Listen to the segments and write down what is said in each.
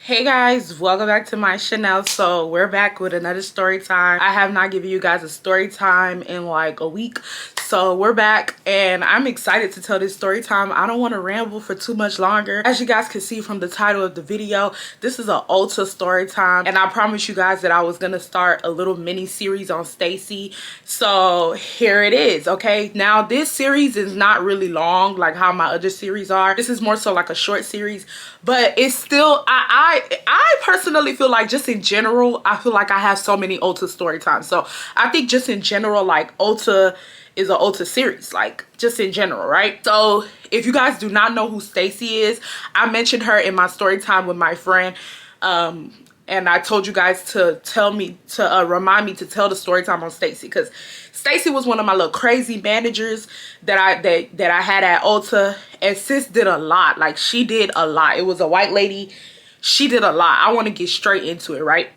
Hey guys, welcome back to my channel. So we're back with another story time. I have not given you guys a story time in like a week, so we're back and I'm excited to tell this story time. I don't want to ramble for too much longer. As you guys can see from the title of the video, this is an Ulta story time, and I promised you guys that I was gonna start a little mini series on Stacy, so here it is. Okay, now this series is not really long like how my other series are. This is more so like a short series, but it's still I personally feel like, just in general, I feel like I have so many Ulta story times. So I think just in general, like, Ulta is an Ulta series, like just in general, right? So if you guys do not know who Stacy is, I mentioned her in my story time with my friend, and I told you guys to remind me to tell the story time on Stacy, because Stacy was one of my little crazy managers that I had at Ulta, and sis did a lot. Like, she did a lot. It was a white lady. She did a lot. I want to get straight into it, right?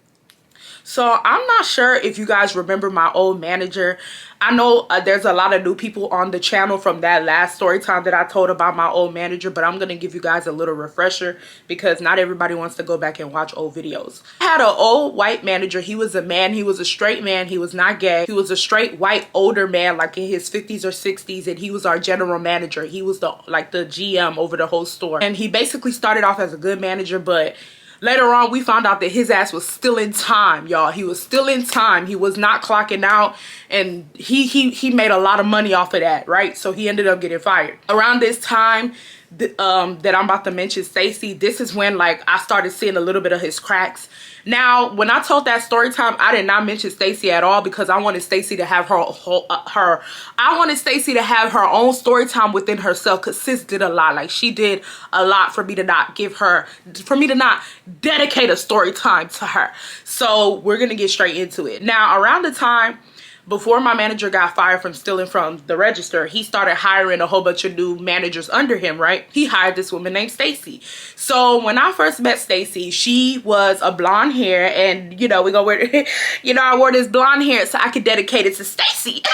So I'm not sure if you guys remember my old manager. I know there's a lot of new people on the channel from that last story time that I told about my old manager, but I'm going to give you guys a little refresher because not everybody wants to go back and watch old videos. I had an old white manager. He was a man. He was a straight man. He was not gay. He was a straight white older man, like in his 50s or 60s, and he was our general manager. He was the GM over the whole store. And he basically started off as a good manager, but later on, we found out that his ass was still in time, y'all. He was still in time. He was not clocking out, and he made a lot of money off of that, right? So he ended up getting fired. Around this time that I'm about to mention Stacy, this is when, like, I started seeing a little bit of his cracks. Now, when I told that story time, I did not mention Stacy at all because I wanted Stacy to have I wanted Stacy to have her own story time within herself, because sis did a lot. Like, she did a lot for me to not dedicate a story time to her. So we're gonna get straight into it. Now, around the time before my manager got fired from stealing from the register, he started hiring a whole bunch of new managers under him, right? He hired this woman named Stacy. So when I first met Stacy, she was a blonde hair, and you know, we gonna wear I wore this blonde hair so I could dedicate it to Stacy.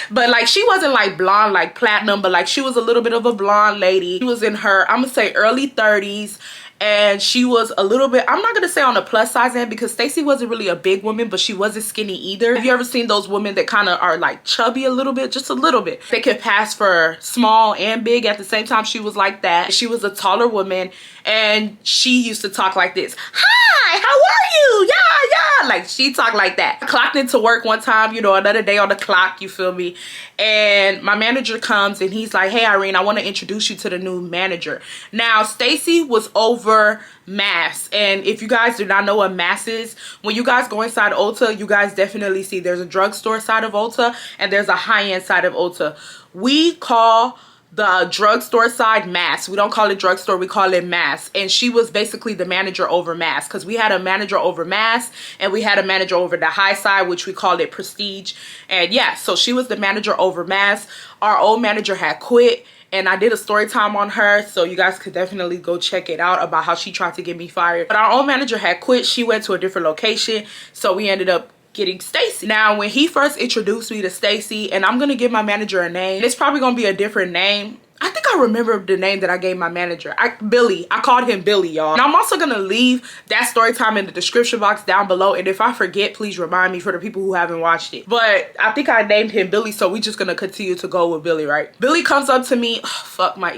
But like, she wasn't like blonde like platinum, but like, she was a little bit of a blonde lady. She was in her, I'm gonna say, early 30s. And she was a little bit, I'm not gonna say on the plus size end, because Stacy wasn't really a big woman, but she wasn't skinny either. Have you ever seen those women that kind of are like chubby a little bit, just a little bit? They can pass for small and big at the same time. She was like that. She was a taller woman, and she used to talk like this. Hi, how are you? Yeah. Like, she talked like that. I clocked into work one time, you know, another day on the clock, you feel me? And my manager comes and he's like, hey, Irene, I want to introduce you to the new manager. Now, Stacy was over mass, and if you guys do not know what mass is, when you guys go inside Ulta, you guys definitely see there's a drugstore side of Ulta and there's a high-end side of Ulta. We call the drugstore side mass. We don't call it drugstore, we call it mass. And she was basically the manager over mass, because we had a manager over mass and we had a manager over the high side, which we called it prestige. And yeah, so she was the manager over mass. Our old manager had quit, and I did a story time on her, so you guys could definitely go check it out about how she tried to get me fired. But our old manager had quit. She went to a different location, so we ended up getting Stacy. Now, when he first introduced me to Stacy, and I'm gonna give my manager a name, it's probably gonna be a different name. I think I remember the name that I gave my manager. Billy. I called him Billy, y'all. Now, I'm also gonna leave that story time in the description box down below, and if I forget, please remind me for the people who haven't watched it. But I think I named him Billy, so we just gonna continue to go with Billy, right? Billy comes up to me. Oh, fuck, my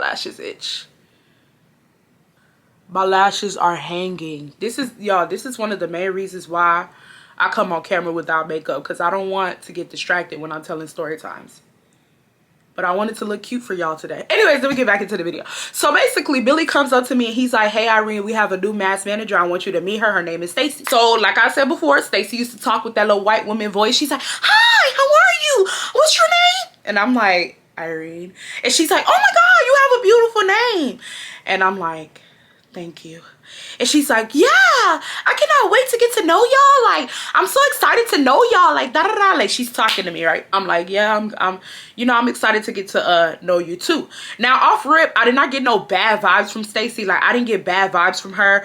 lashes itch. My lashes are hanging. This is one of the main reasons why I come on camera without makeup, because I don't want to get distracted when I'm telling story times. But I wanted to look cute for y'all today. Anyways, let me get back into the video. So basically, Billy comes up to me and he's like, hey, Irene, we have a new mass manager. I want you to meet her. Her name is Stacy. So like I said before, Stacy used to talk with that little white woman voice. She's like, hi, how are you? What's your name? And I'm like, Irene. And she's like, oh my God, you have a beautiful name. And I'm like, thank you. And she's like, yeah, I cannot wait to get to know y'all. Like, I'm so excited to know y'all. Like, da da da. Like, she's talking to me, right? I'm like, yeah, I'm excited to get to know you too. Now, off rip, I did not get no bad vibes from Stacy. Like, I didn't get bad vibes from her.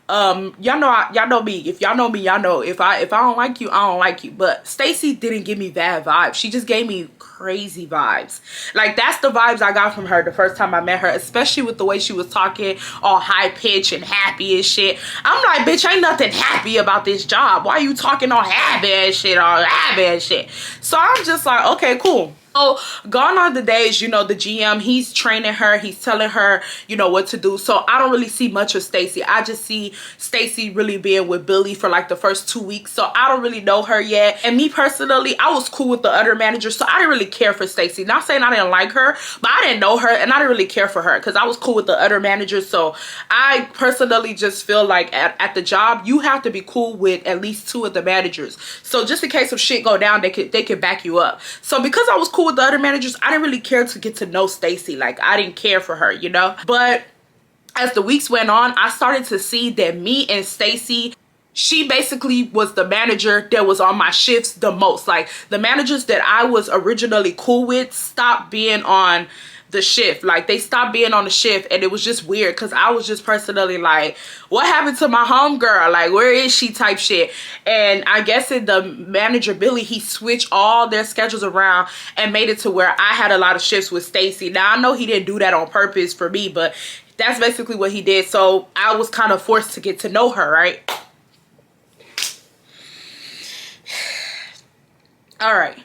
y'all know me. If y'all know me, y'all know if I don't like you, I don't like you. But Stacy didn't give me bad vibes. She just gave me crazy vibes. Like, that's the vibes I got from her the first time I met her, especially with the way she was talking all high pitch and happy and shit. I'm like, bitch, ain't nothing happy about this job. Why are you talking all happy and shit, all happy and shit? So I'm just like, okay, cool. So gone are the days, you know, the GM, he's training her, he's telling her, you know, what to do. So I don't really see much of Stacy. I just see Stacy really being with Billy for like the first 2 weeks. So I don't really know her yet. And me personally, I was cool with the other managers, so I didn't really care for Stacy. Not saying I didn't like her, but I didn't know her and I didn't really care for her because I was cool with the other managers. So I personally just feel like at the job, you have to be cool with at least 2 of the managers. So just in case of shit go down, they could back you up. So because I was cool with the other managers, I didn't really care to get to know Stacy. Like, I didn't care for her, you know. But as the weeks went on, I started to see that me and Stacy, she basically was the manager that was on my shifts the most. Like, the managers that I was originally cool with stopped being on the shift. Like, they stopped being on the shift, and it was just weird because I was just personally like, what happened to my homegirl? Like, where is she type shit? And I guess the manager Billy, he switched all their schedules around and made it to where I had a lot of shifts with Stacy. Now I know he didn't do that on purpose for me, but that's basically what he did. So I was kind of forced to get to know her, right? All right.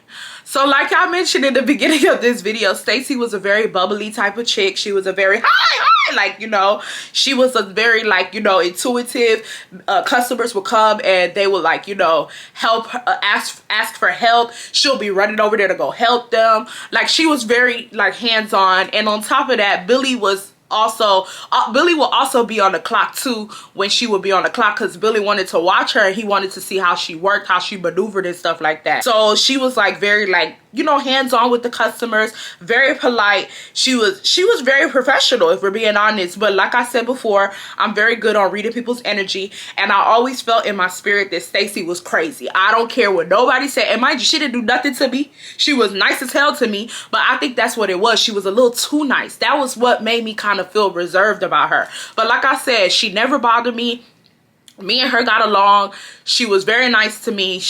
So like I mentioned in the beginning of this video, Stacy was a very bubbly type of chick. She was a very hi, like, you know, she was a very, like, you know, intuitive. Customers would come and they would, like, you know, help her, ask for help. She'll be running over there to go help them. Like, she was very, like, hands-on. And on top of that, Billy was also Billy will also be on the clock too when she would be on the clock, because Billy wanted to watch her and he wanted to see how she worked, how she maneuvered and stuff like that. So she was like very, like, you know, hands-on with the customers, very polite. She was very professional, if we're being honest. But like I said before, I'm very good on reading people's energy, and I always felt in my spirit that Stacy was crazy. I don't care what nobody said, and mind you, she didn't do nothing to me. She was nice as hell to me, but I think that's what it was. She was a little too nice. That was what made me kind of feel reserved about her. But like I said, she never bothered me. Me and her got along. She was very nice to me.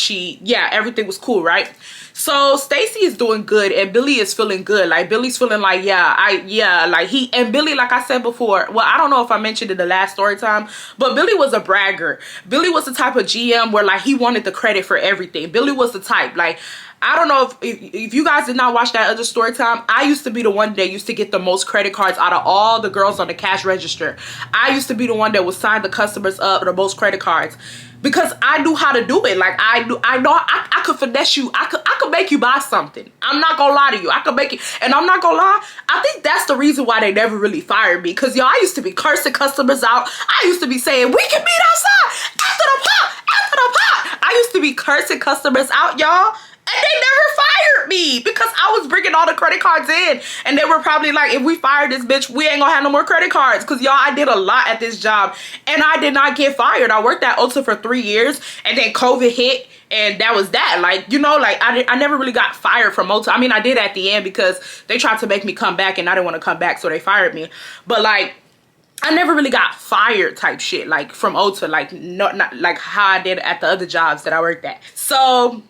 Yeah, everything was cool, right? So Stacy is doing good and Billy is feeling good. Like, Billy's feeling like, and Billy, like I said before, well, I don't know if I mentioned in the last story time, but Billy was a bragger. Billy was the type of GM where, like, he wanted the credit for everything. Billy was the type, like, I don't know if you guys did not watch that other story time. I used to be the one that used to get the most credit cards out of all the girls on the cash register. I used to be the one that would sign the customers up the most credit cards because I knew how to do it. Like, I know I could finesse you. I could make you buy something. I'm not gonna lie to you. I could make it, and I'm not gonna lie, I think that's the reason why they never really fired me. Cause y'all, I used to be cursing customers out. I used to be saying, we can meet outside after the pop, after the pop. I used to be cursing customers out, y'all. And they never fired me because I was bringing all the credit cards in. And they were probably like, if we fire this bitch, we ain't gonna have no more credit cards. Because, y'all, I did a lot at this job. And I did not get fired. I worked at Ulta for 3 years. And then COVID hit. And that was that. Like, you know, like, I never really got fired from Ulta. I mean, I did at the end because they tried to make me come back. And I didn't want to come back. So they fired me. But, like, I never really got fired type shit. Like, from Ulta. Like, not like how I did at the other jobs that I worked at. So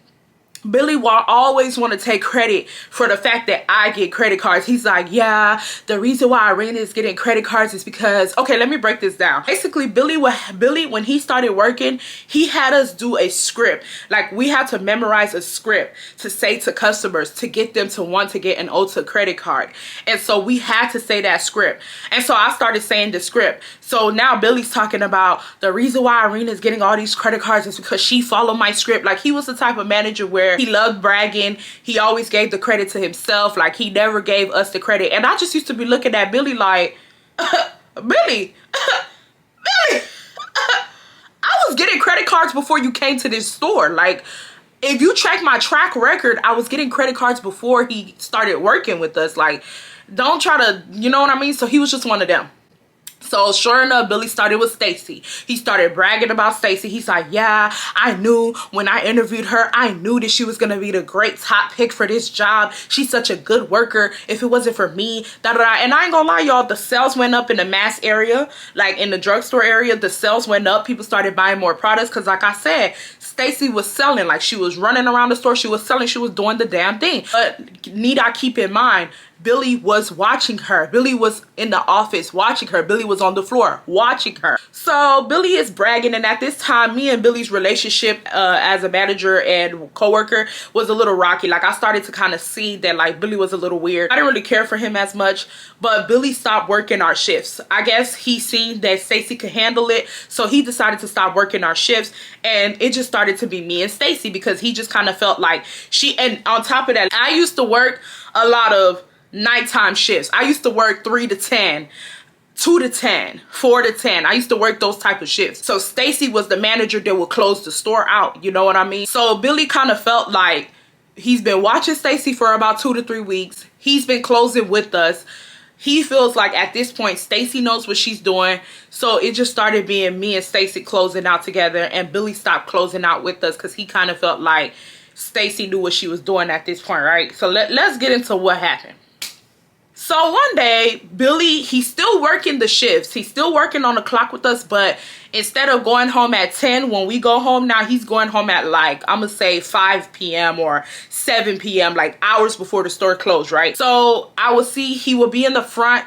Billy will always want to take credit for the fact that I get credit cards. He's like, yeah, the reason why Irene is getting credit cards is because, okay, let me break this down. Basically, Billy, when he started working, he had us do a script. Like, we had to memorize a script to say to customers to get them to want to get an Ulta credit card. And so we had to say that script. And so I started saying the script. So now Billy's talking about the reason why Irene is getting all these credit cards is because she followed my script. Like, he was the type of manager where he loved bragging. He always gave the credit to himself. Like, he never gave us the credit. And I just used to be looking at Billy like, Billy, Billy, I was getting credit cards before you came to this store. Like, if you check my track record, I was getting credit cards before he started working with us. Like, don't try to, you know what I mean? So he was just one of them. So sure enough, Billy started with Stacy. He started bragging about Stacy. He's like, yeah, I knew when I interviewed her, I knew that she was going to be the great top pick for this job. She's such a good worker. If it wasn't for me, da da da. And I ain't gonna lie, y'all, the sales went up in the mass area, like in the drugstore area. The sales went up. People started buying more products because, like I said, Stacy was selling. Like, she was running around the store. She was selling. She was doing the damn thing. But need I keep in mind, Billy was watching her. Billy was in the office watching her. Billy was on the floor watching her. So Billy is bragging, and at this time, me and Billy's relationship as a manager and co-worker was a little rocky. Like, I started to kind of see that, like, Billy was a little weird. I didn't really care for him as much, but Billy stopped working our shifts. I guess he seen that Stacy could handle it, so he decided to stop working our shifts, and it just started to be me and Stacy, because he just kind of felt like and on top of that, I used to work a lot of nighttime shifts. I used to work 3 to 10, 2 to 10, 4 to 10. I used to work those type of shifts. So Stacy was the manager that would close the store out. You know what I mean? So Billy kind of felt like he's been watching Stacy for about 2 to 3 weeks. He's been closing with us. He feels like at this point, Stacy knows what she's doing. So it just started being me and Stacy closing out together, and Billy stopped closing out with us because he kind of felt like Stacy knew what she was doing at this point, right? So let's get into what happened. So one day, Billy, he's still working the shifts. He's still working on the clock with us, but instead of going home at 10 when we go home now, he's going home at, like, I'm gonna say 5 p.m. or 7 p.m., like hours before the store closed, right? So I will see he will be in the front.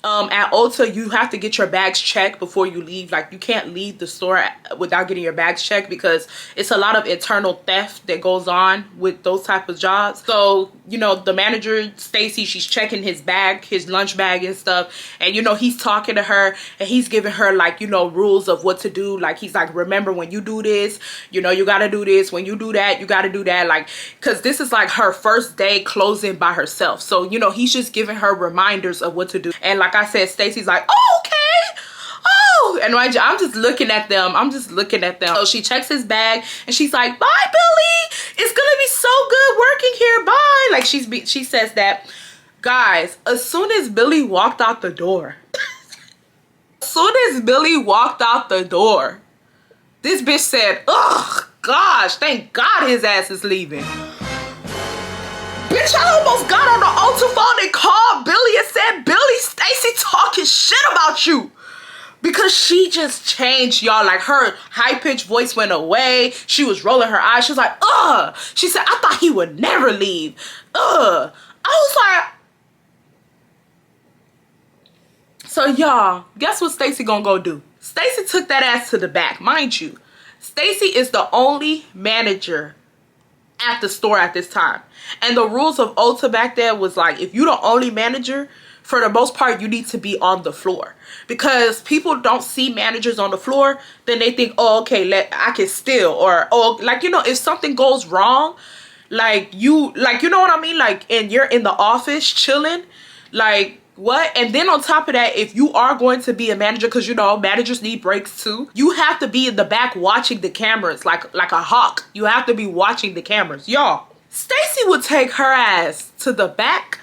At Ulta, you have to get your bags checked before you leave. Like, you can't leave the store without getting your bags checked, because it's a lot of internal theft that goes on with those type of jobs. So, you know, the manager, Stacy, she's checking his bag, his lunch bag and stuff, and, you know, he's talking to her, and he's giving her, like, you know, rules of what to do. Like, he's like, remember, when you do this, you know, you gotta do this. When you do that, you gotta do that. Like, because this is like her first day closing by herself. So, you know, he's just giving her reminders of what to do. And like I said, Stacy's like, oh, okay. Oh, and I'm just looking at them. I'm just looking at them. So she checks his bag, and she's like, bye, Billy. It's gonna be so good working here. Bye. Like, she says that. Guys, as soon as Billy walked out the door, as soon as Billy walked out the door, this bitch said, oh, gosh, thank God his ass is leaving. Bitch, I almost got on the Ulta phone and called Billy and said, Billy, Stacy talking shit about you. Because she just changed, y'all. Like, her high-pitched voice went away. She was rolling her eyes. She was like, ugh. She said, I thought he would never leave. Ugh. I was like... So, y'all, guess what Stacy gonna go do? Stacy took that ass to the back. Mind you, Stacy is the only manager at the store at this time. And the rules of Ulta back then was like, if you're the only manager, for the most part, you need to be on the floor. Because people don't see managers on the floor, then they think, oh, okay, I can steal. Or, oh, like, you know, if something goes wrong, like, you know what I mean? Like, and you're in the office chilling, like, what? And then on top of that, if you are going to be a manager, because, you know, managers need breaks too, you have to be in the back watching the cameras like a hawk. You have to be watching the cameras. Y'all, Stacy would take her ass to the back,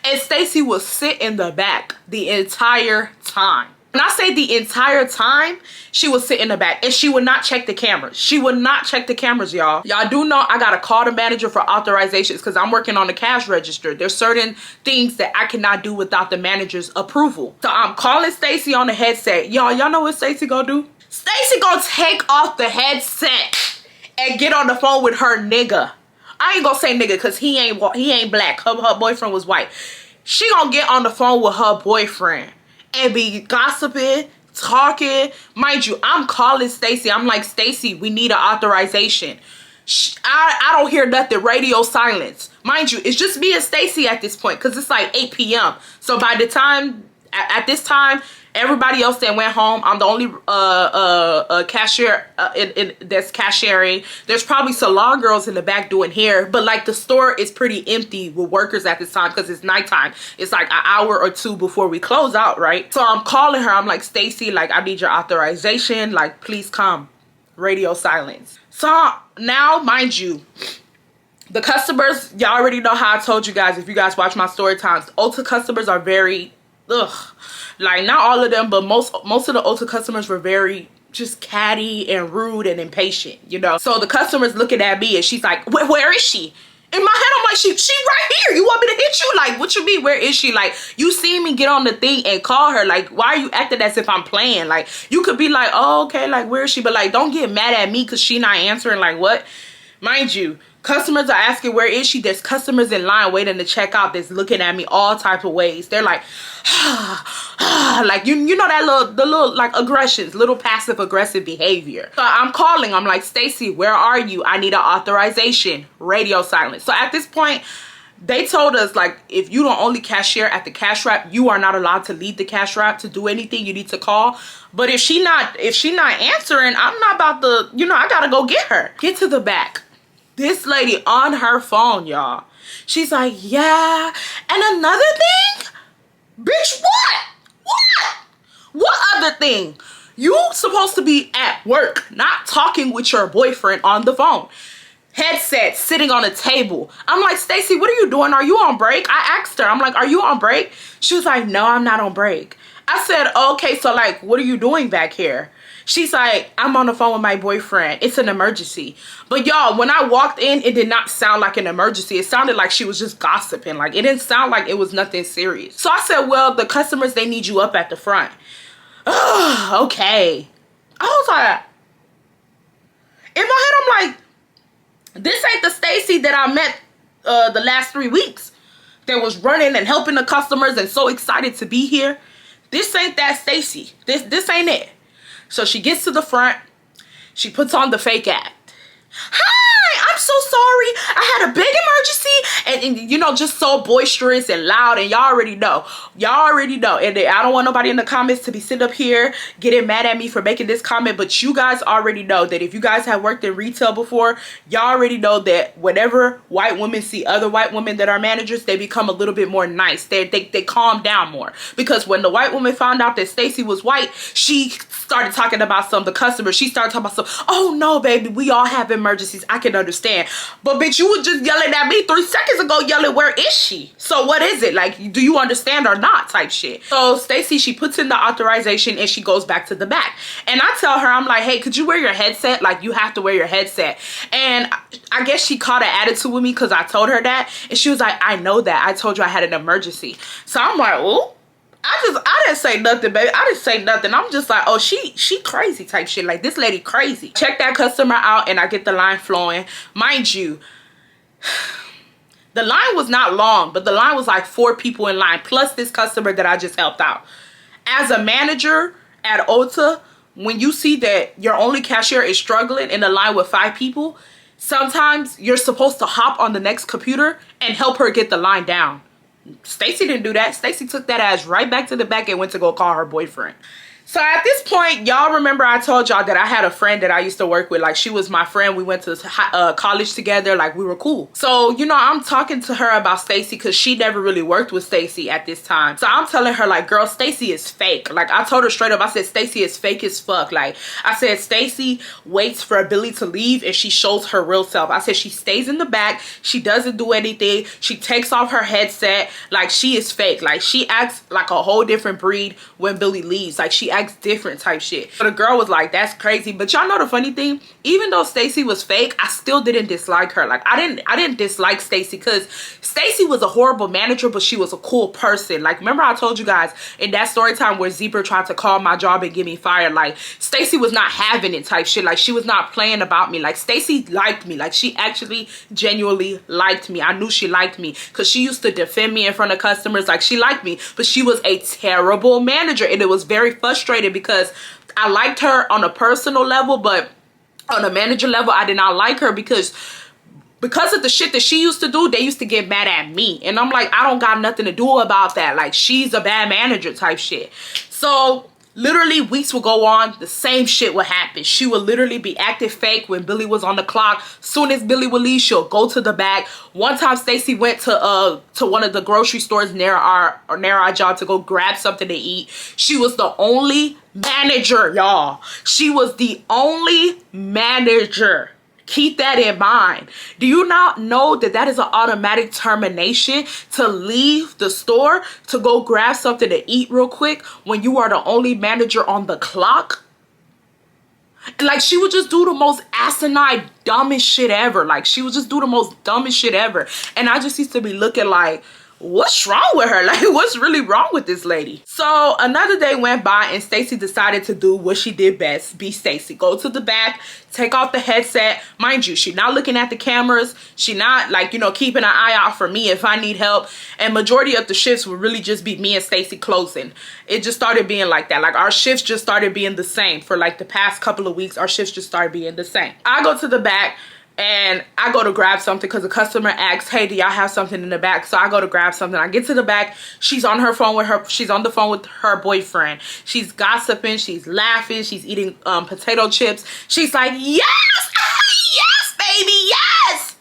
and Stacy would sit in the back the entire time. When I say the entire time, she would sit in the back, and she would not check the cameras. She would not check the cameras, y'all. Y'all do know I gotta call the manager for authorizations, because I'm working on the cash register. There's certain things that I cannot do without the manager's approval. So I'm calling Stacy on the headset. Y'all know what Stacy gonna do? Stacy gonna take off the headset and get on the phone with her nigga. I ain't gonna say nigga, because he ain't black. Her boyfriend was white. She gonna get on the phone with her boyfriend and be gossiping, talking. Mind you, I'm calling Stacy. I'm like, Stacy, we need an authorization. I don't hear nothing. Radio silence. Mind you, it's just me and Stacy at this point, because it's like 8 p.m. So by the time, at this time, everybody else that went home, I'm the only cashier that's cashiering. There's probably salon girls in the back doing hair, but like the store is pretty empty with workers at this time because it's nighttime. It's like an hour or two before we close out, right? So I'm calling her. I'm like, Stacy, like, I need your authorization. Like, please come. Radio silence. So now, mind you, the customers, y'all already know how I told you guys, if you guys watch my story times, Ulta customers are very ugh. Like, not all of them, but most of the Ulta customers were very just catty and rude and impatient, you know. So the customer's looking at me and she's like, where is she? In my head, I'm like, she right here. You want me to hit you? Like, what you mean, where is she? Like, you see me get on the thing and call her. Like, why are you acting as if I'm playing? Like, you could be like, oh, okay, like, where is she? But, like, don't get mad at me because she not answering. Like, what? Mind you, customers are asking, where is she? There's customers in line waiting to check out that's looking at me all type of ways. They're like, like, you know that the little like aggressions, little passive aggressive behavior. So I'm calling, I'm like, Stacy, where are you? I need an authorization. Radio silence. So at this point, they told us, like, if you don't only cashier at the cash wrap, you are not allowed to leave the cash wrap to do anything. You need to call. But if she not answering, I'm not about to, you know, I gotta go get her. Get to the back. This lady on her phone, y'all. She's like, yeah. And another thing? Bitch, what other thing? You supposed to be at work, not talking with your boyfriend on the phone. Headset sitting on a table. I'm like, Stacy, what are you doing? Are you on break? I asked her, I'm like, are you on break? She was like, no, I'm not on break. I said, okay, so like, what are you doing back here? She's like, I'm on the phone with my boyfriend. It's an emergency. But y'all, when I walked in, it did not sound like an emergency. It sounded like she was just gossiping. Like, it didn't sound like it was nothing serious. So I said, well, the customers, they need you up at the front. Oh, okay. I was like, in my head, I'm like, this ain't the Stacy that I met the last 3 weeks that was running and helping the customers and so excited to be here. This ain't that Stacy. This ain't it. So she gets to the front. She puts on the fake act. Hi, I'm so sorry. I had a big emergency. And you know, just so boisterous and loud. And y'all already know. Y'all already know. And I don't want nobody in the comments to be sitting up here getting mad at me for making this comment. But you guys already know that if you guys have worked in retail before, y'all already know that whenever white women see other white women that are managers, they become a little bit more nice. They calm down more. Because when the white woman found out that Stacy was white, she started talking about some of the customers. She started talking about some, oh no, baby, we all have emergencies. I can understand. But bitch, you were just yelling at me 3 seconds ago, yelling, where is she? So what is it? Like, do you understand or not type shit? So Stacy, she puts in the authorization and she goes back to the back. And I tell her, I'm like, hey, could you wear your headset? Like, you have to wear your headset. And I guess she caught an attitude with me because I told her that. And she was like, I know that. I told you I had an emergency. So I'm like, oh. I didn't say nothing, baby. I didn't say nothing. I'm just like, oh, she crazy type shit. Like, this lady crazy. Check that customer out and I get the line flowing. Mind you, the line was not long, but the line was like 4 people in line, plus this customer that I just helped out. As a manager at Ulta, when you see that your only cashier is struggling in a line with 5 people, sometimes you're supposed to hop on the next computer and help her get the line down. Stacy didn't do that. Stacy took that ass right back to the back and went to go call her boyfriend. So at this point, y'all remember I told y'all that I had a friend that I used to work with. Like, she was my friend. We went to college together. Like, we were cool. So, you know, I'm talking to her about Stacy because she never really worked with Stacy at this time. So I'm telling her, like, girl, Stacy is fake. Like, I told her straight up, I said, Stacy is fake as fuck. Like, I said, Stacy waits for Billy to leave and she shows her real self. I said, she stays in the back. She doesn't do anything. She takes off her headset. Like, she is fake. Like, she acts like a whole different breed when Billy leaves. Like, she acts different type shit. So the girl was like, that's crazy. But y'all know the funny thing, even though Stacy was fake, I still didn't dislike her. Like, I didn't dislike Stacy because Stacy was a horrible manager, but she was a cool person. Like, remember I told you guys in that story time where Zebra tried to call my job and get me fired? Like, Stacy was not having it type shit. Like, she was not playing about me. Like, Stacy liked me. Like, she actually genuinely liked me. I knew she liked me because she used to defend me in front of customers. Like, she liked me, but she was a terrible manager, and it was very frustrating because I liked her on a personal level, but on a manager level, I did not like her because of the shit that she used to do. They used to get mad at me, and I'm like, I don't got nothing to do about that. Like, she's a bad manager type shit. So literally weeks would go on, the same shit would happen. She would literally be acting fake when Billy was on the clock. Soon as Billy would leave, she'll go to the back. One time Stacy went to one of the grocery stores near our job to go grab something to eat. She was the only manager, y'all. She was the only manager Keep that in mind. Do you not know that that is an automatic termination to leave the store to go grab something to eat real quick when you are the only manager on the clock? Like, she would just do the most asinine, dumbest shit ever. Like, she would just do the most dumbest shit ever. And I just used to be looking like, what's wrong with her? Like, what's really wrong with this lady? So another day went by and Stacy decided to do what she did best. Be Stacy. Go to the back, take off the headset. Mind you, she's not looking at the cameras. She not, like, you know, keeping an eye out for me if I need help. And majority of the shifts would really just be me and Stacy closing. It just started being like that. Like, our shifts just started being the same. For like the past couple of weeks, our shifts just started being the same. I go to the back and I go to grab something because the customer asks, hey, do y'all have something in the back? So I go to grab something. I get to the back. She's on her phone with her. She's on the phone with her boyfriend. She's gossiping. She's laughing. She's eating potato chips. She's like, yes, yes, baby, yes.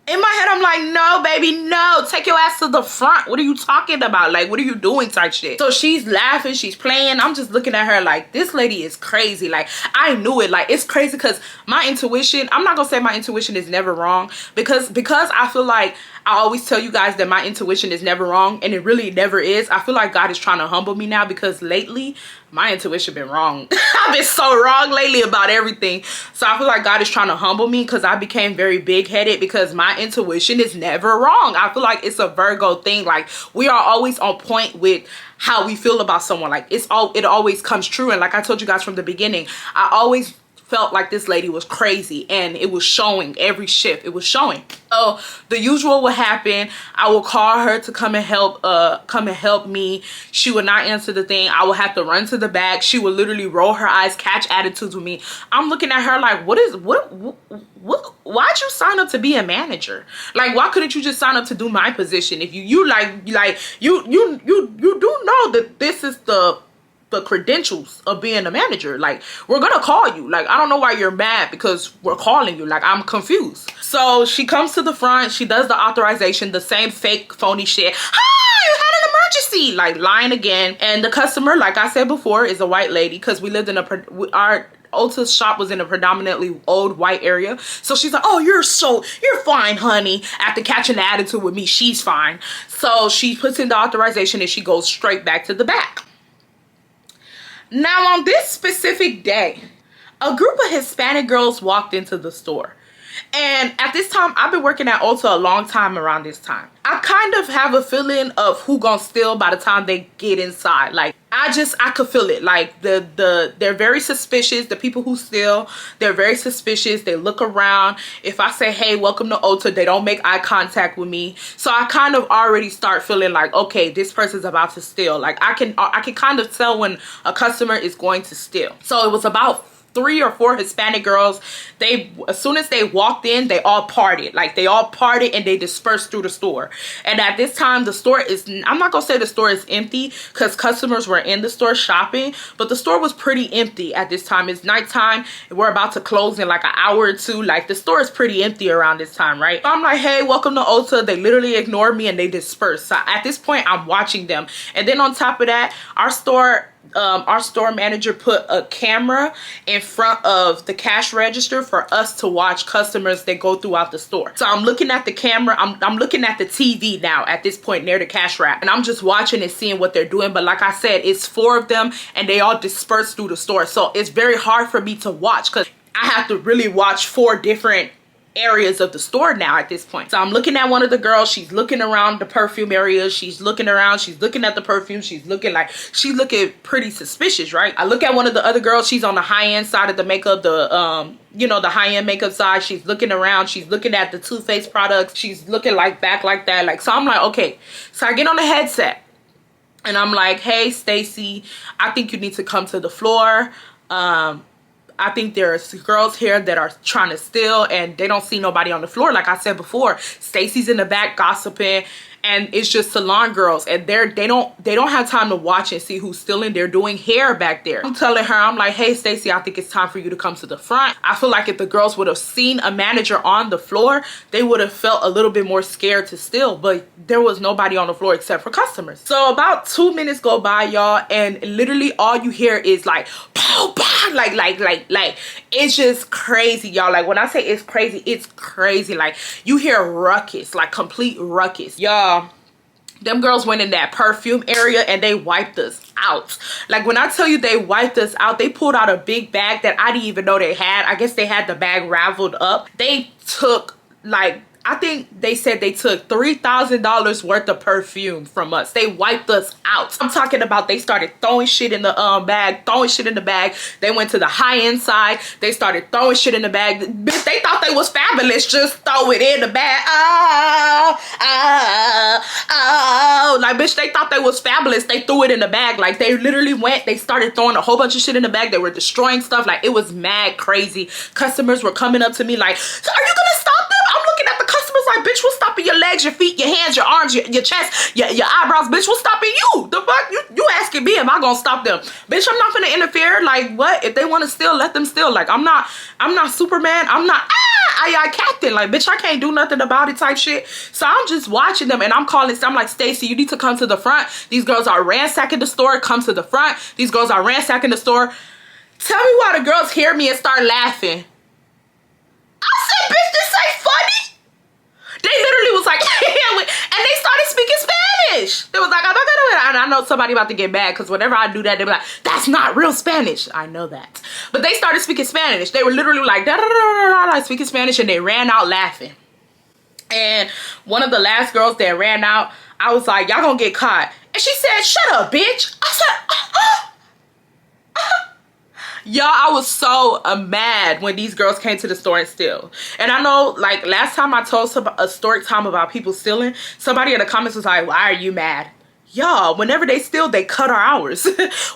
In my head, I'm like, no, baby, no. Take your ass to the front. What are you talking about? Like, what are you doing type shit? So she's laughing. She's playing. I'm just looking at her like, this lady is crazy. Like, I knew it. Like, it's crazy because my intuition, I'm not going to say my intuition is never wrong. Because I feel like I always tell you guys that my intuition is never wrong. And it really never is. I feel like God is trying to humble me now because lately, my intuition been wrong. I've been so wrong lately about everything. So I feel like God is trying to humble me because I became very big-headed because my intuition is never wrong. I feel like it's a Virgo thing. Like, we are always on point with how we feel about someone. Like, it always comes true. And like I told you guys from the beginning, I always felt like this lady was crazy, and it was showing every shift. It was showing. So the usual would happen. I will call her to come and help me. She would not answer the thing. I would have to run to the back. She would literally roll her eyes, catch attitudes with me. I'm looking at her like, why'd you sign up to be a manager? Like, why couldn't you just sign up to do my position? If you do know that this is the credentials of being a manager. Like, we're gonna call you. Like, I don't know why you're mad because we're calling you. Like, I'm confused. So she comes to the front. She does the authorization, the same fake phony shit. Hi, you had an emergency. Like, lying again. And the customer, like I said before, is a white lady because we lived in our Ulta's shop was in a predominantly old white area. So she's like, oh, you're fine, honey. After catching the attitude with me, she's fine. So she puts in the authorization and she goes straight back to the back. Now, on this specific day, a group of Hispanic girls walked into the store. And at this time, I've been working at Ulta a long time around this time. I kind of have a feeling of who gonna steal by the time they get inside. Like, I could feel it. Like, they're very suspicious. The people who steal, they're very suspicious. They look around. If I say, hey, welcome to Ulta, they don't make eye contact with me. So I kind of already start feeling like, okay, this person's about to steal. Like, I can kind of tell when a customer is going to steal. So it was about 3 or 4 Hispanic girls. As soon as they walked in, they all partied. Like, they all partied and they dispersed through the store. And at this time, the store is, I'm not gonna say the store is empty because customers were in the store shopping, but the store was pretty empty at this time. It's nighttime and we're about to close in like an hour or two. Like, the store is pretty empty around this time, right? So I'm like, hey, welcome to Ulta. They literally ignored me and they dispersed. So at this point, I'm watching them. And then on top of that, our store manager put a camera in front of the cash register for us to watch customers that go throughout the store. So I'm looking at the camera. I'm looking at the TV now at this point near the cash rack, and I'm just watching and seeing what they're doing. But like I said, it's 4 of them and they all dispersed through the store. So it's very hard for me to watch because I have to really watch 4 different areas of the store now at this point. So I'm looking at one of the girls. She's looking around the perfume area. She's looking around. She's looking at the perfume. She's looking pretty suspicious, right? I look at one of the other girls. She's on the high-end side of the makeup, the high-end makeup side. She's looking around. She's looking at the Too Faced products. She's looking like back like that. Like, so I'm like, okay. So I get on the headset and I'm like, hey, Stacy, I think you need to come to the floor. I think there's girls here that are trying to steal and they don't see nobody on the floor. Like I said before, Stacy's in the back gossiping and it's just salon girls, and they don't have time to watch and see who's stealing. They're doing hair back there. I'm telling her, I'm like, hey Stacy, I think it's time for you to come to the front. I feel like if the girls would have seen a manager on the floor, they would have felt a little bit more scared to steal, but there was nobody on the floor except for customers. So about 2 minutes go by, y'all, and literally all you hear is like pow pow, like it's just crazy, y'all. Like when I say it's crazy. Like you hear ruckus, like complete ruckus, y'all. Them girls went in that perfume area and they wiped us out. Like when I tell you they wiped us out, they pulled out a big bag that I didn't even know they had. I guess they had the bag raveled up. They took, like, I think they said they took $3,000 worth of perfume from us. They wiped us out. I'm talking about they started throwing shit in the bag, They went to the high-end side. They started throwing shit in the bag. Bitch, they thought they was fabulous. Just throw it in the bag. Like, bitch, they thought they was fabulous. They threw it in the bag. Like, they literally went, they started throwing a whole bunch of shit in the bag. They were destroying stuff. Like, it was mad crazy. Customers were coming up to me like, so are you gonna stop them? I'm looking at the customers like, bitch, what's stopping your legs, your feet, your hands, your arms, your chest, your eyebrows? Bitch, what's stopping you? The fuck? You asking me, am I gonna stop them? Bitch, I'm not gonna interfere. Like, what? If they want to steal, let them steal. Like, I'm not Superman. I'm not I captain. Like, bitch, I can't do nothing about it type shit. So I'm just watching them and I'm calling. I'm like, Stacy, you need to come to the front. These girls are ransacking the store. Come to the front. These girls are ransacking the store. Tell me why the girls hear me and start laughing. I said, bitch, this ain't funny. They literally was like, and they started speaking Spanish. They was like, and I know somebody about to get mad because whenever I do that, they be like, that's not real Spanish. I know that. But they started speaking Spanish. They were literally like, da, da, da, da, da, speaking Spanish, and they ran out laughing. And one of the last girls that ran out, I was like, y'all gonna get caught. And she said, shut up, bitch. I said, y'all, I was so mad when these girls came to the store and steal. And I know, like, last time I told a story time about people stealing, somebody in the comments was like, why are you mad? Y'all, whenever they steal, they cut our hours.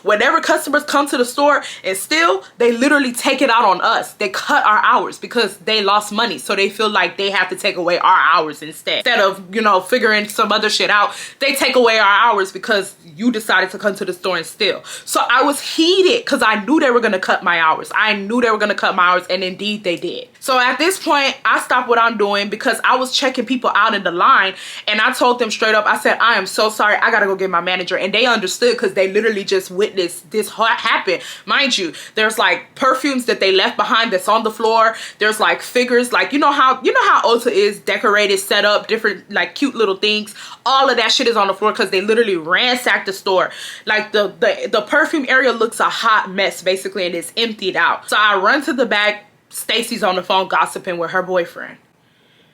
Whenever customers come to the store and steal, they literally take it out on us. They cut our hours because they lost money. So they feel like they have to take away our hours instead. Instead of, you know, figuring some other shit out, they take away our hours because you decided to come to the store and steal. So I was heated because I knew they were going to cut my hours. I knew they were going to cut my hours, and indeed they did. So at this point, I stopped what I'm doing because I was checking people out in the line, and I told them straight up, I said, I am so sorry. I got to go get my manager. And they understood because they literally just witnessed this happen. Mind you, there's like perfumes that they left behind that's on the floor. There's like figures, like, you know how Ulta is decorated, set up, different like cute little things. All of that shit is on the floor because they literally ransacked the store. Like the perfume area looks a hot mess basically, and it's emptied out. So I run to the back. Stacy's on the phone gossiping with her boyfriend.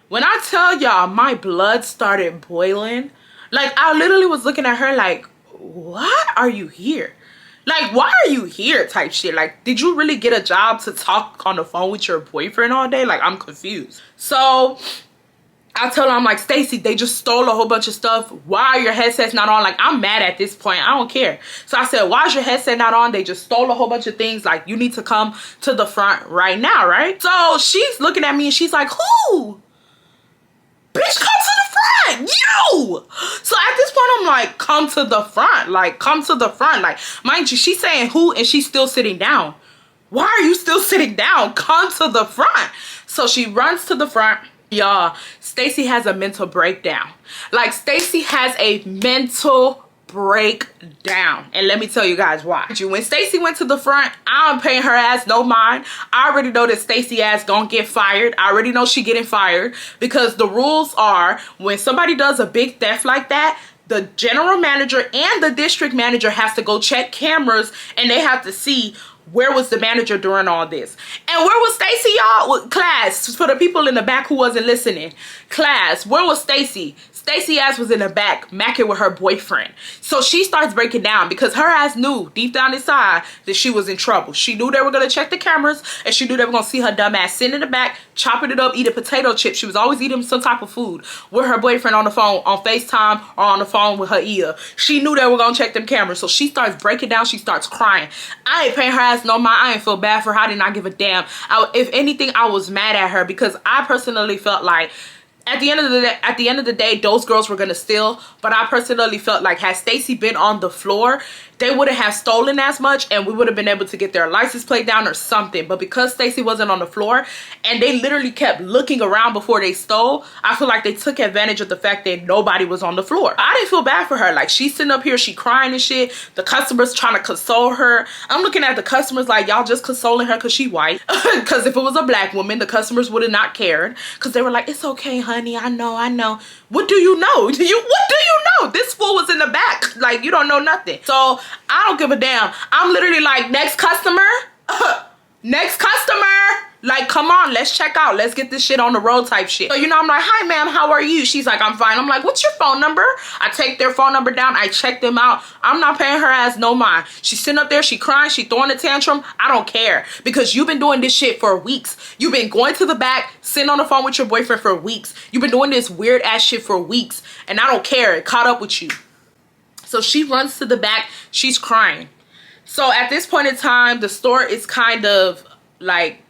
When I tell y'all, my blood started boiling. Like, I literally was looking at her like, what are you here? Like, why are you here type shit? Like, did you really get a job to talk on the phone with your boyfriend all day? Like, I'm confused. So I tell her, I'm like, Stacy, they just stole a whole bunch of stuff. Why are your headsets not on? Like, I'm mad at this point. I don't care. So I said, why is your headset not on? They just stole a whole bunch of things. Like, you need to come to the front right now, right? So she's looking at me and she's like, who? Bitch, come to the front, you! So at this point, I'm like, come to the front. Like, come to the front. Like, mind you, she's saying who, and she's still sitting down. Why are you still sitting down? Come to the front. So she runs to the front. Y'all, Stacy has a mental breakdown. Like, Stacy has a mental breakdown, and let me tell you guys why. When Stacy went to the front, I'm paying her ass no mind. I already know that Stacy ass gonna get fired. I already know she getting fired because the rules are when somebody does a big theft like that, the general manager and the district manager has to go check cameras, and they have to see where was the manager during all this. And where was Stacy, y'all? Class, for the people in the back who wasn't listening. Class, where was Stacy? Stacy ass was in the back macking with her boyfriend. So she starts breaking down because her ass knew deep down inside that she was in trouble. She knew they were going to check the cameras, and she knew they were going to see her dumb ass sitting in the back, chopping it up, eating potato chips. She was always eating some type of food with her boyfriend on the phone, on FaceTime, or on the phone with her ear. She knew they were going to check them cameras. So she starts breaking down. She starts crying. I ain't paying her ass no mind. I ain't feel bad for her. I did not give a damn. If anything, I was mad at her because I personally felt like at the end of the day, those girls were gonna steal. But I personally felt like had Stacy been on the floor, they wouldn't have stolen as much, and we would have been able to get their license plate down or something. But because Stacy wasn't on the floor and they literally kept looking around before they stole, I feel like they took advantage of the fact that nobody was on the floor. I didn't feel bad for her. Like, she's sitting up here, she crying and shit. The customers trying to console her. I'm looking at the customers like, y'all just consoling her because she white. Because if it was a black woman, the customers would have not cared, because they were like, it's okay, honey, I know. What do you know? What do you know? This fool was in the back. Like, you don't know nothing. So I don't give a damn. I'm literally like, next customer. Next customer. Like, come on, let's check out. Let's get this shit on the road type shit. So, you know, I'm like, hi, ma'am, how are you? She's like, I'm fine. I'm like, what's your phone number? I take their phone number down. I check them out. I'm not paying her ass no mind. She's sitting up there. She crying. She throwing a tantrum. I don't care, because you've been doing this shit for weeks. You've been going to the back, sitting on the phone with your boyfriend for weeks. You've been doing this weird ass shit for weeks, and I don't care. It caught up with you. So she runs to the back. She's crying. So at this point in time, the store is kind of like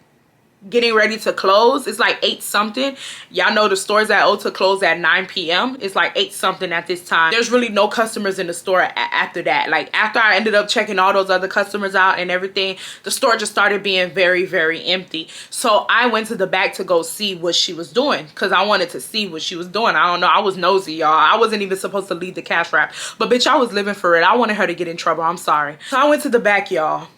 getting ready to close. It's like 8 something. Y'all know the stores at Ulta close at 9 p.m. It's like 8 something at this time. There's really no customers in the store after that. Like, after I ended up checking all those other customers out and everything, the store just started being very, very empty. So I went to the back to go see what she was doing, because I wanted to see what she was doing. I don't know, I was nosy, y'all. I wasn't even supposed to leave the cash wrap, but bitch, I was living for it. I wanted her to get in trouble. I'm sorry. So I went to the back, y'all.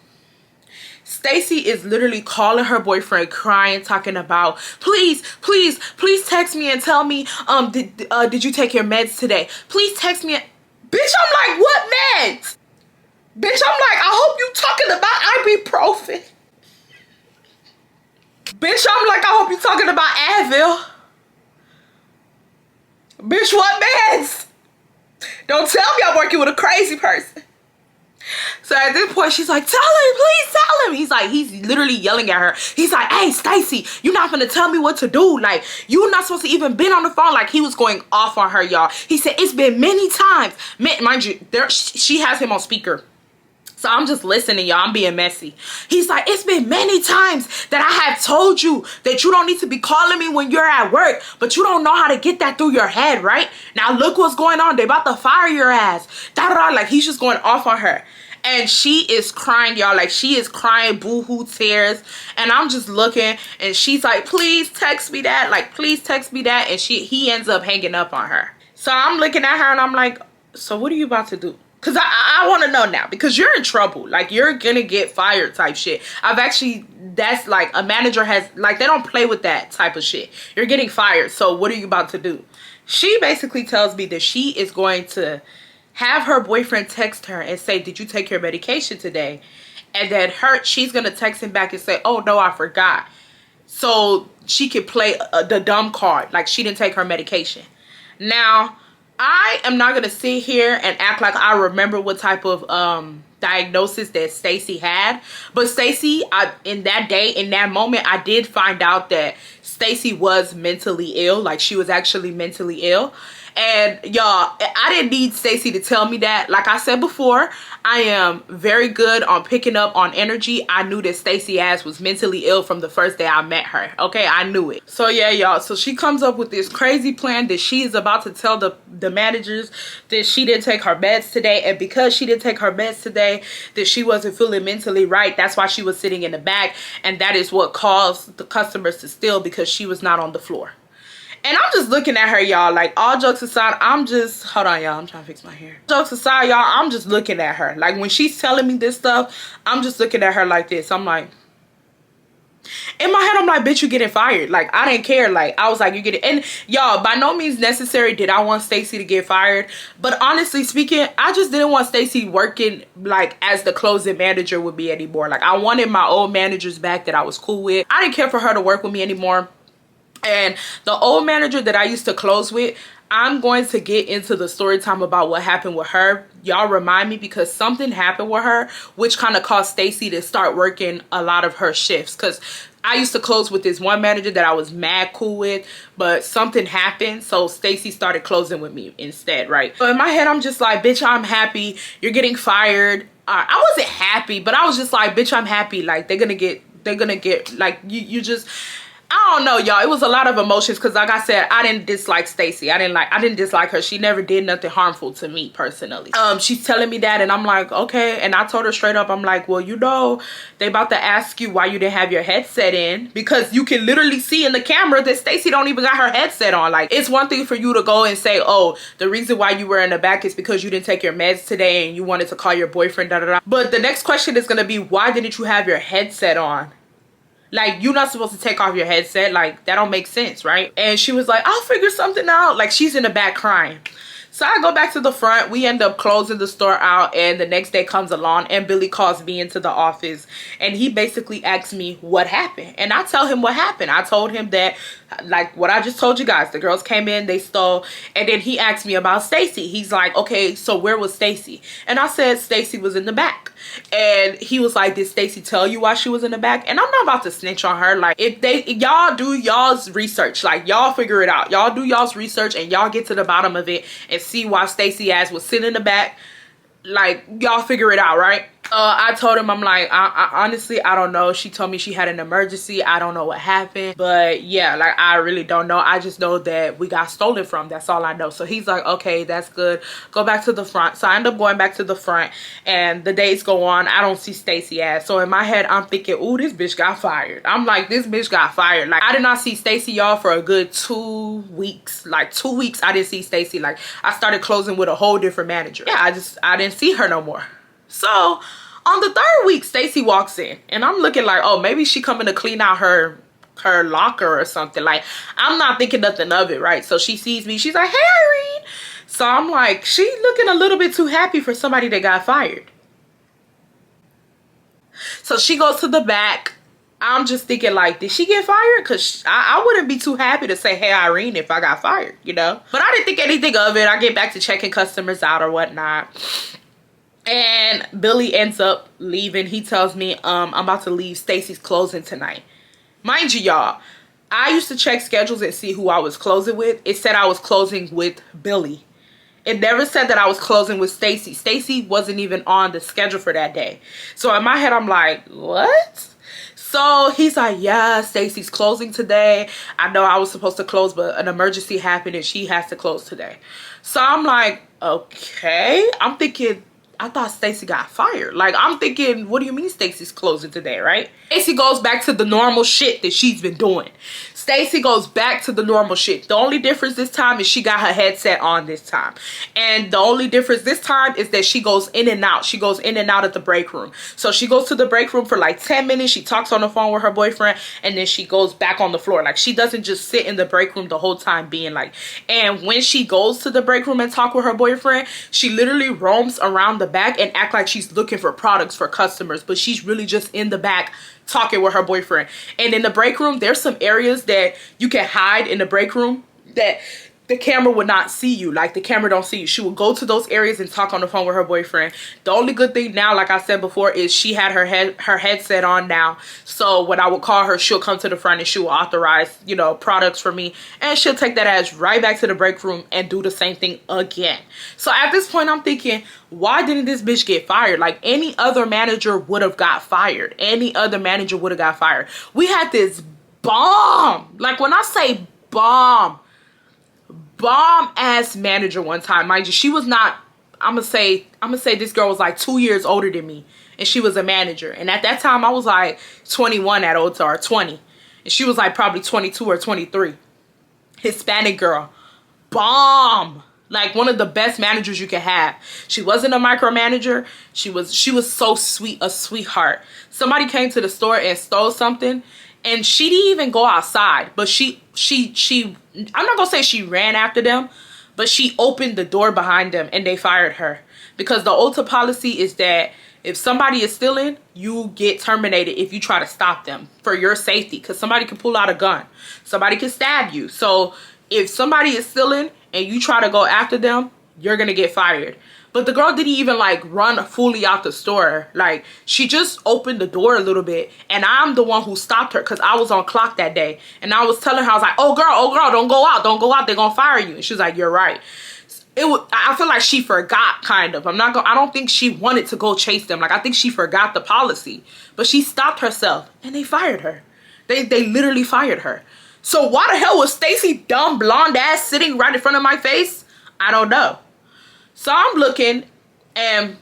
Stacy is literally calling her boyfriend, crying, talking about, please text me and tell me, did you take your meds today? Please text me. Bitch, I'm like, what meds? Bitch, I'm like, I hope you talking about ibuprofen. Bitch, I'm like, I hope you talking about Advil. Bitch, what meds? Don't tell me I'm working with a crazy person. So at this point, she's like, tell him, please tell him. He's literally yelling at her. He's like, hey, Stacy, you're not gonna tell me what to do. Like, you're not supposed to even been on the phone. Like, he was going off on her, y'all. He said, it's been many times. Mind you, she has him on speaker. So I'm just listening, y'all. I'm being messy. He's like, it's been many times that I have told you that you don't need to be calling me when you're at work, but you don't know how to get that through your head, right? Now look what's going on. They about to fire your ass. Da-da-da. Like, he's just going off on her. And she is crying, y'all. Like, she is crying boo-hoo tears. And I'm just looking, and she's like, please text me that. Like, please text me that. And he ends up hanging up on her. So I'm looking at her, and I'm like, so what are you about to do? Because I want to know now, because you're in trouble. Like, you're gonna get fired type shit. That's like, a manager has, like, they don't play with that type of shit. You're getting fired. So what are you about to do? She basically tells me that she is going to have her boyfriend text her and say, did you take your medication today? And then she's gonna text him back and say, oh no, I forgot. So she could play the dumb card, like she didn't take her medication. Now, I am not gonna sit here and act like I remember what type of diagnosis that Stacy had, but Stacy, in that day, in that moment, I did find out that Stacy was mentally ill. Like, she was actually mentally ill. And y'all, I didn't need Stacy to tell me that. Like I said before, I am very good on picking up on energy. I knew that Stacy ass was mentally ill from the first day I met her. Okay, I knew it. So yeah, y'all. So she comes up with this crazy plan that she is about to tell the managers that she didn't take her meds today. And because she didn't take her meds today, that she wasn't feeling mentally right. That's why she was sitting in the back. And that is what caused the customers to steal, because she was not on the floor. And I'm just looking at her, y'all. Like, all jokes aside, hold on, y'all. I'm trying to fix my hair. Jokes aside, y'all, I'm just looking at her. Like, when she's telling me this stuff, I'm just looking at her like this. I'm like, in my head, I'm like, bitch, you getting fired. Like, I didn't care. Like, I was like, you get it. And y'all, by no means necessary did I want Stacy to get fired. But honestly speaking, I just didn't want Stacy working, like, as the closing manager with me anymore. Like, I wanted my old managers back that I was cool with. I didn't care for her to work with me anymore. And the old manager that I used to close with, I'm going to get into the story time about what happened with her. Y'all remind me, because something happened with her, which kind of caused Stacy to start working a lot of her shifts. Because I used to close with this one manager that I was mad cool with, but something happened, so Stacy started closing with me instead, right? So in my head, I'm just like, bitch, I'm happy. You're getting fired. I wasn't happy, but I was just like, bitch, I'm happy. Like, they're gonna get, like, you just... I don't know, y'all. It was a lot of emotions because, like I said, I didn't dislike Stacy. I didn't dislike her. She never did nothing harmful to me personally. She's telling me that, and I'm like, okay. And I told her straight up, I'm like, well, you know, they about to ask you why you didn't have your headset in, because you can literally see in the camera that Stacy don't even got her headset on. Like, it's one thing for you to go and say, oh, the reason why you were in the back is because you didn't take your meds today and you wanted to call your boyfriend, da da da. But the next question is gonna be, why didn't you have your headset on? Like, you're not supposed to take off your headset. Like, that don't make sense, right? And she was like, I'll figure something out. Like, she's in the back crying. So I go back to the front. We end up closing the store out, and the next day comes along and Billy calls me into the office, and he basically asks me what happened. And I tell him what happened. I told him that, like what I just told you guys, the girls came in, they stole, and then he asked me about Stacy. He's like, okay, so where was Stacy? And I said Stacy was in the back. And he was like, did Stacy tell you why she was in the back? And I'm not about to snitch on her. Like, if y'all do y'all's research, like, y'all figure it out. Y'all do y'all's research and y'all get to the bottom of it and see why Stacy ass was sitting in the back. Like, y'all figure it out, right? I told him, I'm like, I honestly, I don't know. She told me she had an emergency. I don't know what happened. But yeah, like, I really don't know. I just know that we got stolen from. That's all I know. So he's like, okay, that's good. Go back to the front. So I end up going back to the front, and the days go on. I don't see Stacy ass. So in my head, I'm thinking, ooh, this bitch got fired. I'm like, this bitch got fired. Like, I did not see Stacy, y'all, for a good 2 weeks. Like, 2 weeks, I didn't see Stacy. Like, I started closing with a whole different manager. Yeah, I didn't see her no more. So on the 3rd week, Stacy walks in, and I'm looking like, oh, maybe she coming to clean out her locker or something. Like, I'm not thinking nothing of it, right? So she sees me, she's like, hey, Irene. So I'm like, she looking a little bit too happy for somebody that got fired. So she goes to the back. I'm just thinking, like, did she get fired? Because I wouldn't be too happy to say, hey, Irene, if I got fired, you know? But I didn't think anything of it. I get back to checking customers out or whatnot. And Billy ends up leaving. He tells me, I'm about to leave. Stacy's closing tonight. Mind you, y'all, I used to check schedules and see who I was closing with. It said I was closing with Billy. It never said that I was closing with Stacy. Stacy wasn't even on the schedule for that day. So in my head, I'm like, what? So he's like, yeah, Stacy's closing today. I know I was supposed to close, but an emergency happened and she has to close today. So I'm like, okay. I'm thinking, I thought Stacy got fired. Like, I'm thinking, what do you mean Stacy's closing today, right? Stacy goes back to the normal shit that she's been doing. Stacy goes back to the normal shit. The only difference this time is she got her headset on this time. And the only difference this time is that she goes in and out. She goes in and out at the break room. So she goes to the break room for like 10 minutes. She talks on the phone with her boyfriend, and then she goes back on the floor. Like, she doesn't just sit in the break room the whole time being like, and when she goes to the break room and talk with her boyfriend, she literally roams around the back and act like she's looking for products for customers, but she's really just in the back talking with her boyfriend. And in the break room, there's some areas that you can hide in the break room that the camera would not see you. Like, the camera don't see you. She would go to those areas and talk on the phone with her boyfriend. The only good thing now, like I said before, is she had her headset on now. So when I would call her, she'll come to the front and she will authorize, you know, products for me. And she'll take that ass right back to the break room and do the same thing again. So at this point, I'm thinking, why didn't this bitch get fired? Like, any other manager would have got fired. Any other manager would have got fired. We had this bomb. Like, when I say bomb ass manager one time, mind you, she was not, I'm gonna say this girl was like 2 years older than me, and she was a manager. And at that time I was like 21 at Ulta, or 20, and she was like probably 22 or 23. Hispanic girl, bomb. Like, one of the best managers you can have. She wasn't a micromanager. She was so sweet, a sweetheart. Somebody came to the store and stole something, and she didn't even go outside, but she I'm not gonna say she ran after them, but she opened the door behind them and they fired her. Because the Ulta policy is that if somebody is stealing, you get terminated if you try to stop them for your safety, because somebody can pull out a gun, somebody can stab you. So if somebody is stealing and you try to go after them, you're gonna get fired. But the girl didn't even like run fully out the store. Like, she just opened the door a little bit, and I'm the one who stopped her because I was on clock that day. And I was telling her, I was like, oh girl, don't go out, they're gonna fire you. And she was like, you're right. I feel like she forgot, kind of. I don't think she wanted to go chase them. Like, I think she forgot the policy, but she stopped herself and they fired her. They literally fired her. So why the hell was Stacy dumb blonde ass sitting right in front of my face? I don't know. So I'm looking, and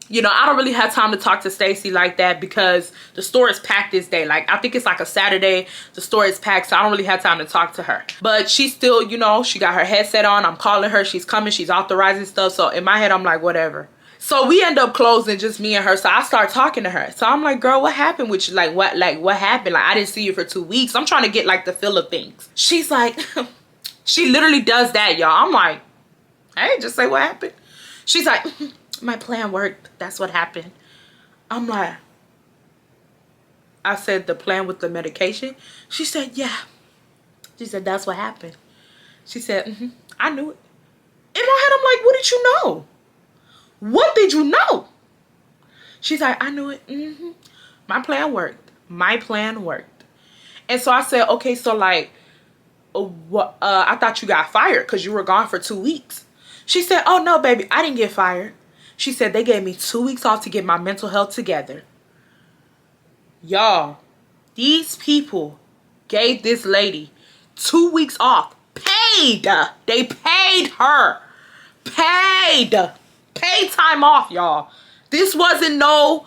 you know, I don't really have time to talk to Stacy like that because the store is packed this day. Like, I think it's like a Saturday. The store is packed, so I don't really have time to talk to her. But she's still, you know, she got her headset on. I'm calling her. She's coming. She's authorizing stuff. So in my head, I'm like, whatever. So we end up closing, just me and her. So I start talking to her. So I'm like, girl, what happened with you? Like, what happened? Like, I didn't see you for 2 weeks. I'm trying to get like the feel of things. She's like, she literally does that, y'all. I'm like, hey, just say what happened. She's like, my plan worked. That's what happened. I'm like, I said, the plan with the medication? She said, yeah. She said, that's what happened. She said, I knew it. In my head, I'm like, what did you know? What did you know? She's like, I knew it. My plan worked. My plan worked. And so I said, okay, so like, I thought you got fired because you were gone for 2 weeks. She said, oh no, baby, I didn't get fired. She said, they gave me 2 weeks off to get my mental health together. Y'all, these people gave this lady 2 weeks off. Paid. They paid her. Paid time off, y'all. This wasn't no,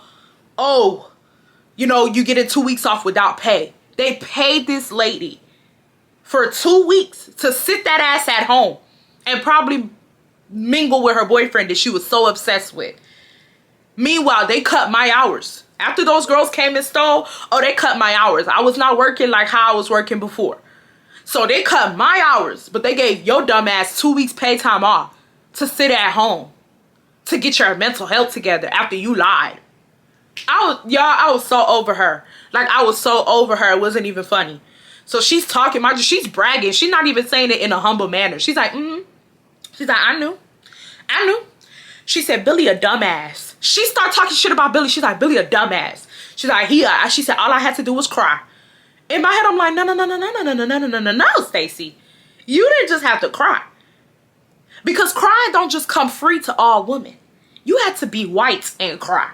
oh, you know, you get 2 weeks off without pay. They paid this lady for 2 weeks to sit that ass at home and probably mingle with her boyfriend that she was so obsessed with. Meanwhile, they cut my hours. After those girls came and stole, oh, they cut my hours. I was not working like how I was working before. So they cut my hours, but they gave your dumb ass 2 weeks pay time off to sit at home to get your mental health together after you lied. I was so over her. Like, I was so over her. It wasn't even funny. So she's talking, she's bragging. She's not even saying it in a humble manner. She's like, She's like, I knew. She said, Billy a dumbass. She started talking shit about Billy. She's like, Billy a dumbass. She's like, she said, all I had to do was cry. In my head, I'm like, no, Stacy. You didn't just have to cry. Because crying don't just come free to all women. You had to be white and cry.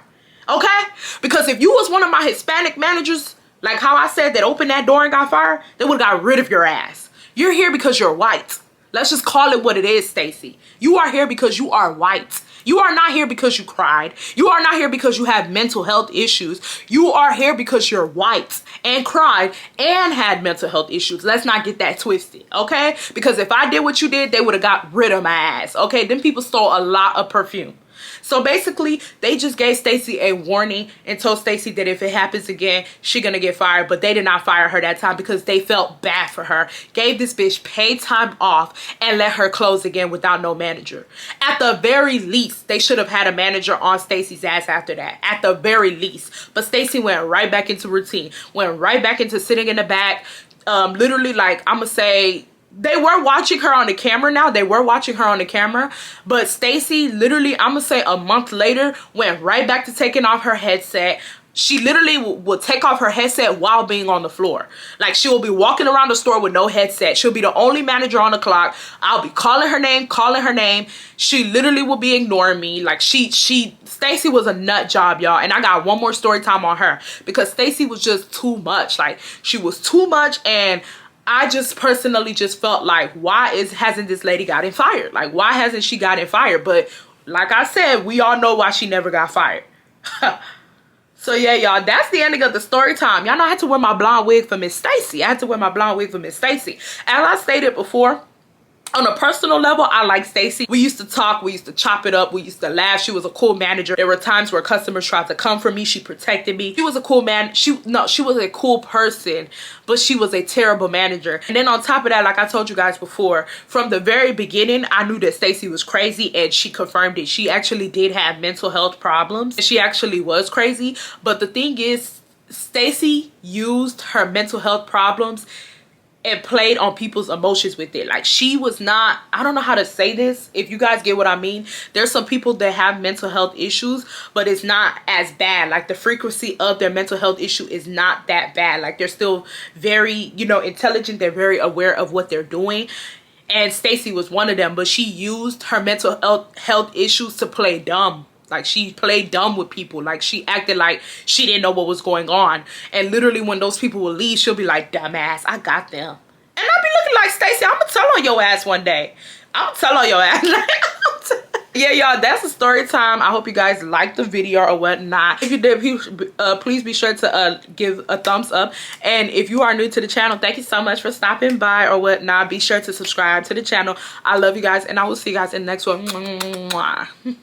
Okay? Because if you was one of my Hispanic managers, like how I said, that opened that door and got fired, they would have got rid of your ass. You're here because you're white. Let's just call it what it is, Stacy. You are here because you are white. You are not here because you cried. You are not here because you have mental health issues. You are here because you're white and cried and had mental health issues. Let's not get that twisted, okay? Because if I did what you did, they would have got rid of my ass, okay? Them people stole a lot of perfume. So basically, they just gave Stacy a warning and told Stacy that if it happens again, she gonna get fired. But they did not fire her that time because they felt bad for her. Gave this bitch paid time off and let her close again without no manager. At the very least, they should have had a manager on Stacy's ass after that. At the very least. But Stacy went right back into routine. Went right back into sitting in the back. Literally, like, I'm gonna say, they were watching her on the camera now. They were watching her on the camera. But Stacy, literally, I'm going to say a month later, went right back to taking off her headset. She literally will take off her headset while being on the floor. Like, she will be walking around the store with no headset. She'll be the only manager on the clock. I'll be calling her name. She literally will be ignoring me. Like, Stacy was a nut job, y'all. And I got one more story time on her. Because Stacy was just too much. Like, she was too much, and I just personally just felt like, why hasn't this lady gotten fired? Like, why hasn't she gotten fired? But like I said, we all know why she never got fired. So yeah, y'all, that's the ending of the story time. Y'all know I had to wear my blonde wig for Miss Stacy. As I stated before, on a personal level, I like Stacy. We used to talk, we used to chop it up, we used to laugh. She was a cool manager. There were times where customers tried to come for me. She protected me. She was a cool man. She was a cool person, but she was a terrible manager. And then on top of that, like I told you guys before, from the very beginning, I knew that Stacy was crazy, and she confirmed it. She actually did have mental health problems. She actually was crazy. But the thing is, Stacy used her mental health problems and played on people's emotions with it. Like, she was not, I don't know how to say this, if you guys get what I mean. There's some people that have mental health issues, but it's not as bad. Like, the frequency of their mental health issue is not that bad. Like, they're still very, you know, intelligent. They're very aware of what they're doing. And Stacy was one of them, but she used her mental health issues to play dumb Like, she played dumb with people. Like, she acted like she didn't know what was going on. And literally when those people will leave, she'll be like, dumbass, I got them. And I'll be looking like, Stacey, I'm gonna tell on your ass one day. I'm gonna tell on your ass. Yeah, y'all, that's a story time. I hope you guys liked the video or whatnot. If you did, please be sure to give a thumbs up. And if you are new to the channel, thank you so much for stopping by or whatnot. Be sure to subscribe to the channel. I love you guys, and I will see you guys in the next one.